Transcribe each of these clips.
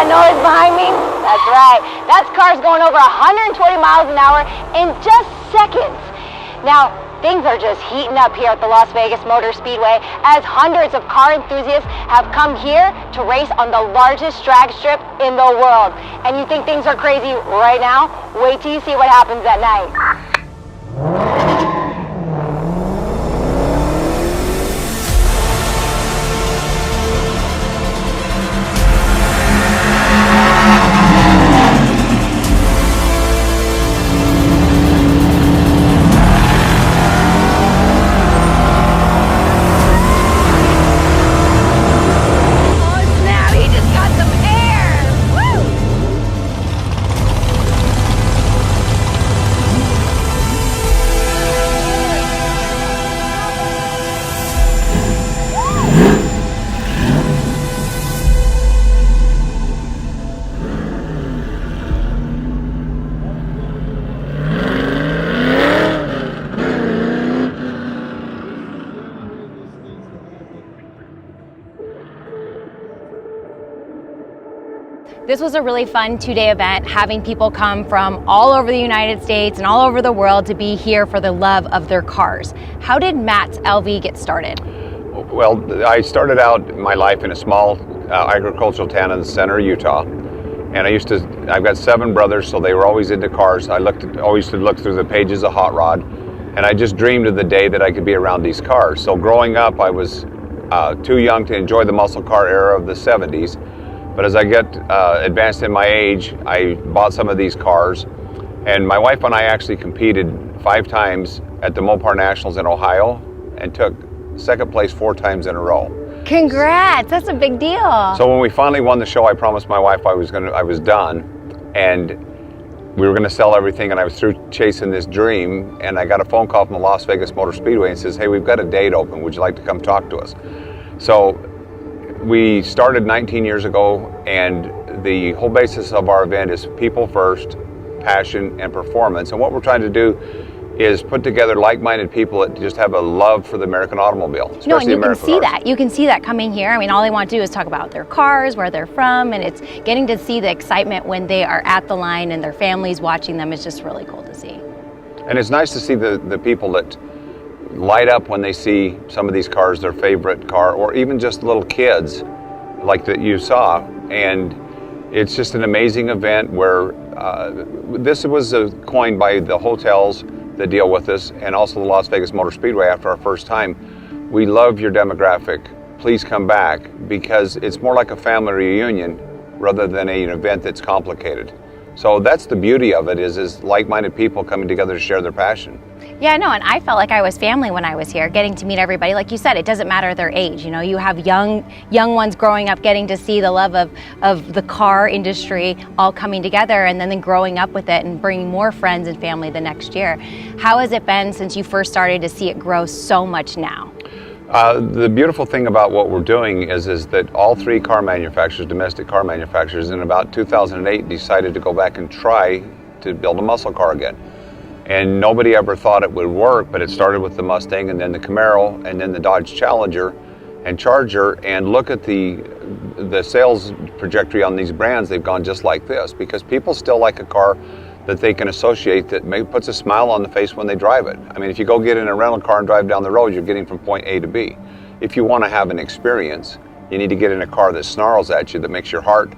that noise behind me? That's right. That's cars going over 120 miles an hour in just seconds. Now, things are just heating up here at the Las Vegas Motor Speedway as hundreds of car enthusiasts have come here to race on the largest drag strip in the world. And you think things are crazy right now? Wait till you see what happens at night. This was a really fun two-day event, having people come from all over the United States and all over the world to be here for the love of their cars. How did MATSLV get started? Well, I started out my life in a small agricultural town in the center of Utah. And I've got 7 brothers, so they were always into cars. I always used to look through the pages of Hot Rod, and I just dreamed of the day that I could be around these cars. So growing up, I was too young to enjoy the muscle car era of the 70s. But as I get advanced in my age, I bought some of these cars, and my wife and I actually competed 5 times at the Mopar Nationals in Ohio and took second place 4 times in a row. Congrats, that's a big deal. So when we finally won the show, I promised my wife I was done, and we were gonna sell everything, and I was through chasing this dream, and I got a phone call from the Las Vegas Motor Speedway and says, hey, we've got a date open, would you like to come talk to us? So we started 19 years ago, and the whole basis of our event is people first, passion, and performance. And what we're trying to do is put together like-minded people that just have a love for the American automobile, especially no, and you American can see cars. that. You can see that coming here. I mean, all they want to do is talk about their cars, where they're from, and it's getting to see the excitement when they are at the line and their families watching them is just really cool to see. And it's nice to see the people that light up when they see some of these cars, their favorite car, or even just little kids like that you saw. And it's just an amazing event where this was coined by the hotels that deal with us, and also the Las Vegas Motor Speedway after our first time. We love your demographic. Please come back, because it's more like a family reunion rather than an event that's complicated. So that's the beauty of it, is like-minded people coming together to share their passion. Yeah, no, and I felt like I was family when I was here, getting to meet everybody. Like you said, it doesn't matter their age. You know, you have young ones growing up, getting to see the love of the car industry all coming together, and then growing up with it and bringing more friends and family the next year. How has it been since you first started to see it grow so much now? The beautiful thing about what we're doing is that all 3 car manufacturers, domestic car manufacturers, in about 2008 decided to go back and try to build a muscle car again. And nobody ever thought it would work, but it started with the Mustang, and then the Camaro, and then the Dodge Challenger and Charger. And look at the sales trajectory on these brands. They've gone just like this, because people still like a car that they can associate, that puts a smile on the face when they drive it. I mean, if you go get in a rental car and drive down the road, you're getting from point A to B. If you want to have an experience, you need to get in a car that snarls at you, that makes your heart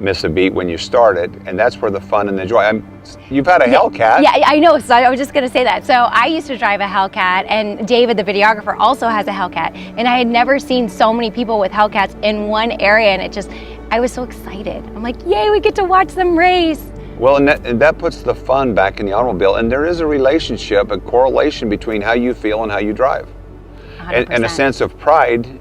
miss a beat when you start it, and that's where the fun and the joy. You've had a Hellcat. Yeah, I know, so I was just going to say that. So I used to drive a Hellcat, and David, the videographer, also has a Hellcat, and I had never seen so many people with Hellcats in one area, and I was so excited. I'm like, yay, we get to watch them race. Well, and that puts the fun back in the automobile, and there is a relationship, a correlation between how you feel and how you drive. And a sense of pride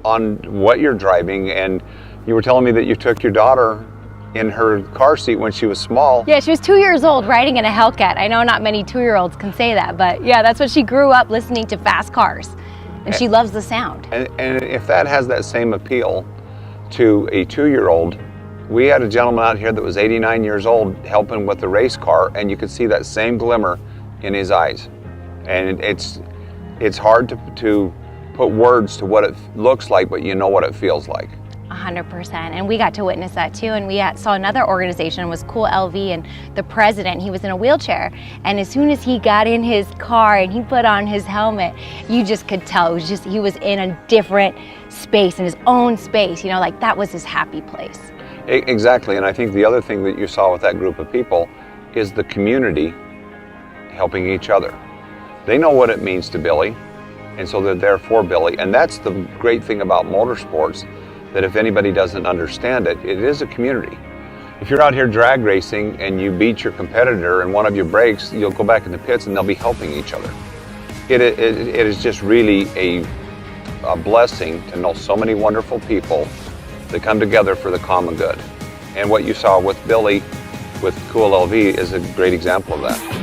on what you're driving. And you were telling me that you took your daughter in her car seat when she was small. Yeah, she was 2 years old riding in a Hellcat. I know not many 2-year-olds can say that, but yeah, that's what she grew up listening to, fast cars. And she loves the sound. And if that has that same appeal to a 2-year-old, we had a gentleman out here that was 89 years old helping with the race car, and you could see that same glimmer in his eyes. And it's hard to put words to what it looks like, but you know what it feels like. 100%, and we got to witness that too. And we saw another organization, was Cool LV, and the president, he was in a wheelchair, and as soon as he got in his car and he put on his helmet, you just could tell it was just, he was in a different space, in his own space, you know, like that was his happy place. Exactly, and I think the other thing that you saw with that group of people is the community helping each other. They know what it means to Billy, and so they're there for Billy, and that's the great thing about motorsports, that if anybody doesn't understand it, it is a community. If you're out here drag racing and you beat your competitor and one of you breaks, you'll go back in the pits and they'll be helping each other. It is just really a blessing to know so many wonderful people that come together for the common good. And what you saw with Billy, with Cool LV, is a great example of that.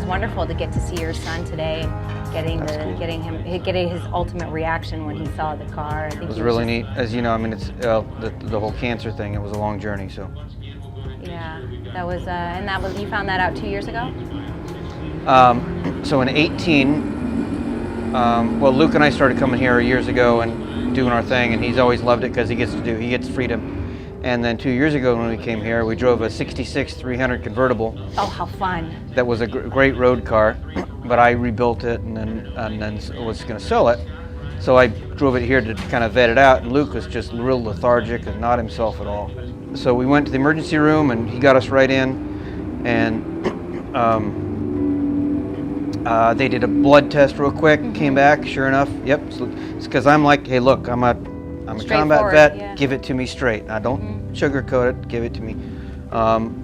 Wonderful to get to see your son today and getting his ultimate reaction when he saw the car. I think it was really neat. As you know, I mean, it's the whole cancer thing. It was a long journey, so. Yeah, that was you found that out 2 years ago. So in 18, well, Luke and I started coming here years ago and doing our thing, and he's always loved it because he gets freedom. And then 2 years ago when we came here, we drove a 66 300 convertible. Oh, how fun. That was a great road car, but I rebuilt it and then was going to sell it. So I drove it here to kind of vet it out, and Luke was just real lethargic and not himself at all. So we went to the emergency room and he got us right in, and they did a blood test real quick, came back, sure enough, yep. It's because I'm like, hey look, I'm a combat vet, yeah. Give it to me straight. Now don't sugarcoat it, give it to me.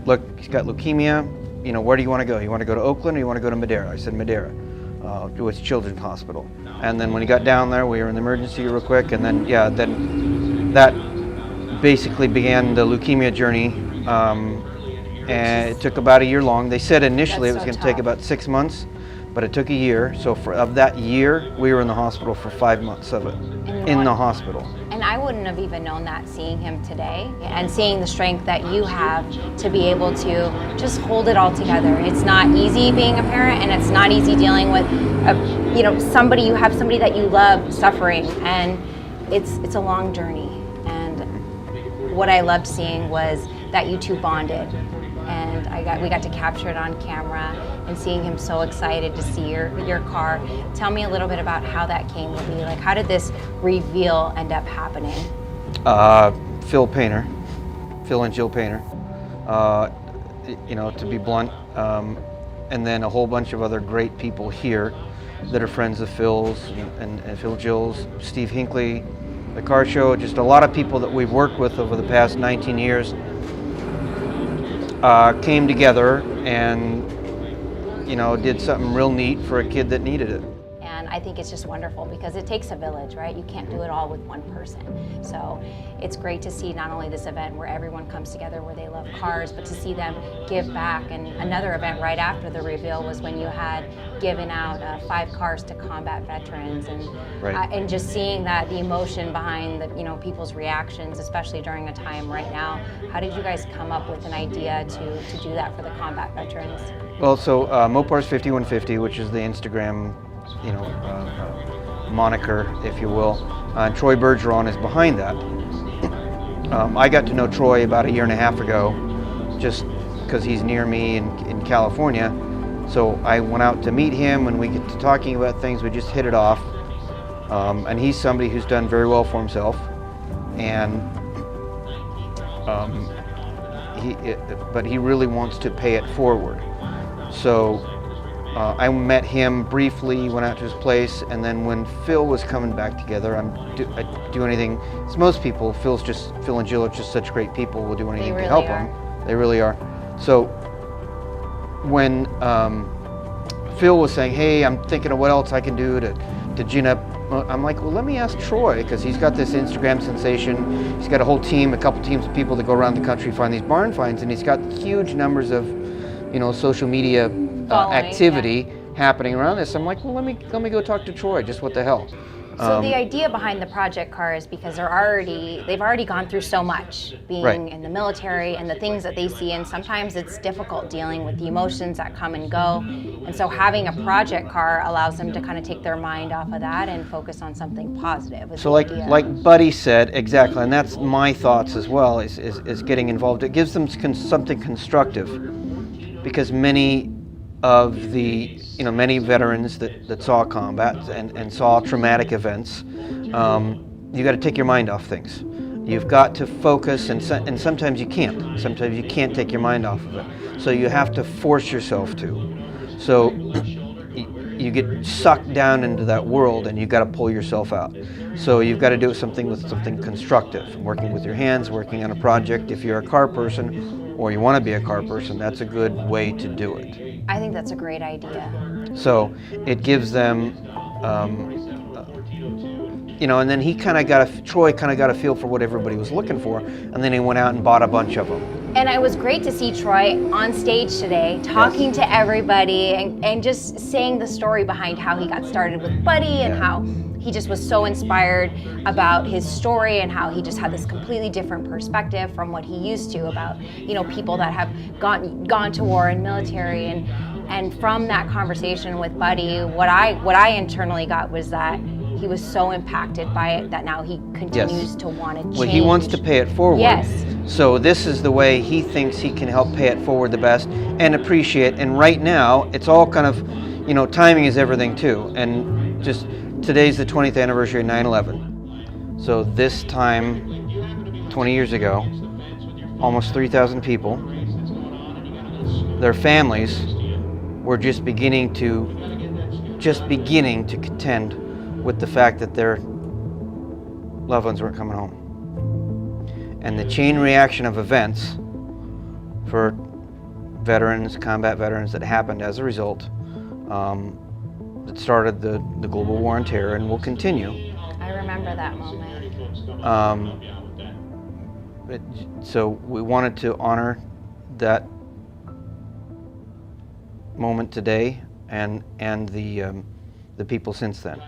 Look, he's got leukemia, you know, where do you want to go? You want to go to Oakland or you want to go to Madera? I said Madera, it's Children's Hospital. And then when he got down there, we were in the emergency real quick, and then, yeah, then that basically began the leukemia journey, and it took about a year long. They said initially it was going to take about 6 months, but it took a year. So of that year, we were in the hospital for 5 months of it, in the hospital. And I wouldn't have even known that seeing him today and seeing the strength that you have to be able to just hold it all together. It's not easy being a parent, and it's not easy dealing with somebody that you love suffering, and it's a long journey. And what I loved seeing was that you two bonded, and we got to capture it on camera, and seeing him so excited to see your car. Tell me a little bit about how that came to be. Like, how did this reveal end up happening? Phil and Jill Painter, to be blunt, and then a whole bunch of other great people here that are friends of Phil's and Phil Jill's, Steve Hinckley, the car show, just a lot of people that we've worked with over the past 19 years came together and did something real neat for a kid that needed it. And I think it's just wonderful because it takes a village, right? You can't do it all with one person. So it's great to see not only this event where everyone comes together where they love cars, but to see them give back. And another event right after the reveal was when you had given out 5 cars to combat veterans, and right. And just seeing that, the emotion behind people's reactions, especially during a time right now. How did you guys come up with an idea to do that for the combat veterans? Well, so Mopar's 5150, which is the Instagram moniker, if you will. Troy Bergeron is behind that. I got to know Troy about 1.5 years ago, just because he's near me in California. So I went out to meet him, and we get to talking about things. We just hit it off. And he's somebody who's done very well for himself. And but he really wants to pay it forward. So I met him briefly, went out to his place, and then when Phil was coming back together, I'd do anything. As most people, Phil and Jill are just such great people. We'll do anything to help them. They really are. So when Phil was saying, "Hey, I'm thinking of what else I can do to gin up," I'm like, well, let me ask Troy, because he's got this Instagram sensation. He's got a whole team, a couple teams of people that go around the country find these barn finds, and he's got huge numbers of, social media activity happening around this. I'm like, well, let me go talk to Troy. Just what the hell. So the idea behind the project car is because they've already gone through so much, being in the military and the things that they see, and sometimes it's difficult dealing with the emotions that come and go. And so having a project car allows them to kind of take their mind off of that and focus on something positive. So like Buddy said, exactly, and that's my thoughts as well, is getting involved. It gives them something constructive, because many of the many veterans that saw combat and saw traumatic events, you got to take your mind off things. You've got to focus, and sometimes you can't. Sometimes you can't take your mind off of it. So you have to force yourself to. So you get sucked down into that world, and you've got to pull yourself out. So you've got to do something constructive, working with your hands, working on a project. If you're a car person, or you want to be a car person, that's a good way to do it. I think that's a great idea. So it gives them, and then Troy kind of got a feel for what everybody was looking for, and then he went out and bought a bunch of them. And it was great to see Troy on stage today, talking to everybody and just saying the story behind how he got started with Buddy and how he just was so inspired about his story and how he just had this completely different perspective from what he used to about, people that have gone to war and military. And from that conversation with Buddy, what I internally got was that he was so impacted by it that now he continues to want to change. Well, he wants to pay it forward. Yes. So this is the way he thinks he can help pay it forward the best and appreciate. And right now, it's all kind of, timing is everything too. And just today's the 20th anniversary of 9/11. So this time, 20 years ago, almost 3,000 people, their families were just beginning to contend with the fact that their loved ones weren't coming home. And the chain reaction of events for veterans, combat veterans, that happened as a result, that started the global war on terror and will continue. I remember that moment. So we wanted to honor that moment today and the people since then.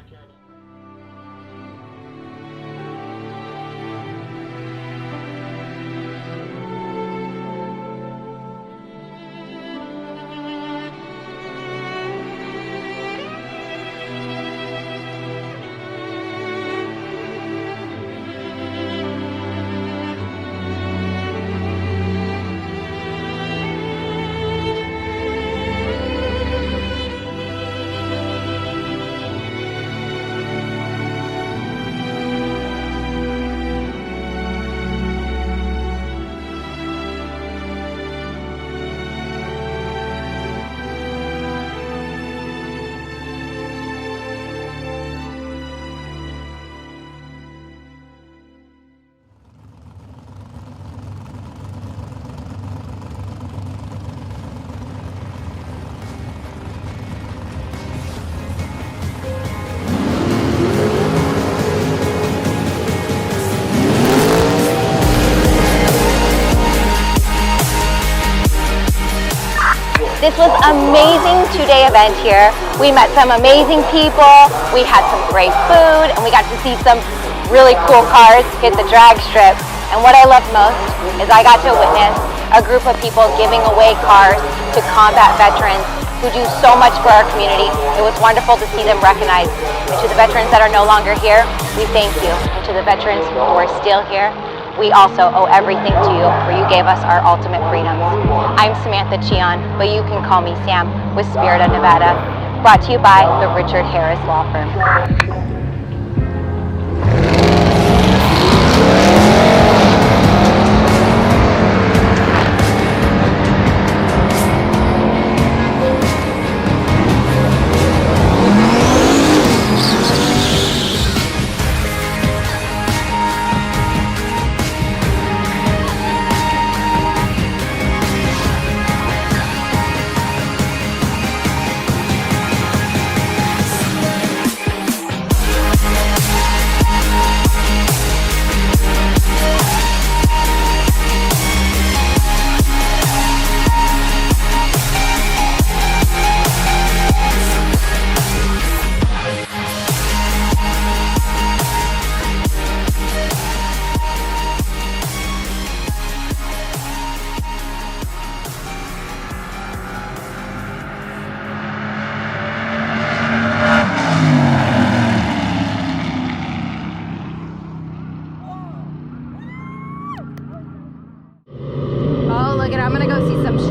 This was an amazing two-day event here. We met some amazing people, we had some great food, and we got to see some really cool cars hit the drag strip. And what I loved most is I got to witness a group of people giving away cars to combat veterans who do so much for our community. It was wonderful to see them recognized. And to the veterans that are no longer here, we thank you. And to the veterans who are still here, we also owe everything to you, for you gave us our ultimate freedoms. I'm Samantha Chian, but you can call me Sam with Spirit of Nevada. Brought to you by the Richard Harris Law Firm.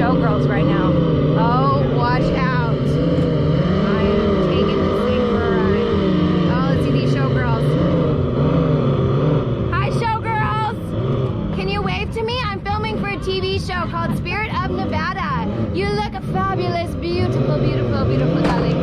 showgirls right now. Oh, watch out. I am taking this thing for a ride. Oh, let's see these showgirls. Hi, showgirls. Can you wave to me? I'm filming for a TV show called Spirit of Nevada. You look fabulous, beautiful, beautiful, beautiful, darling.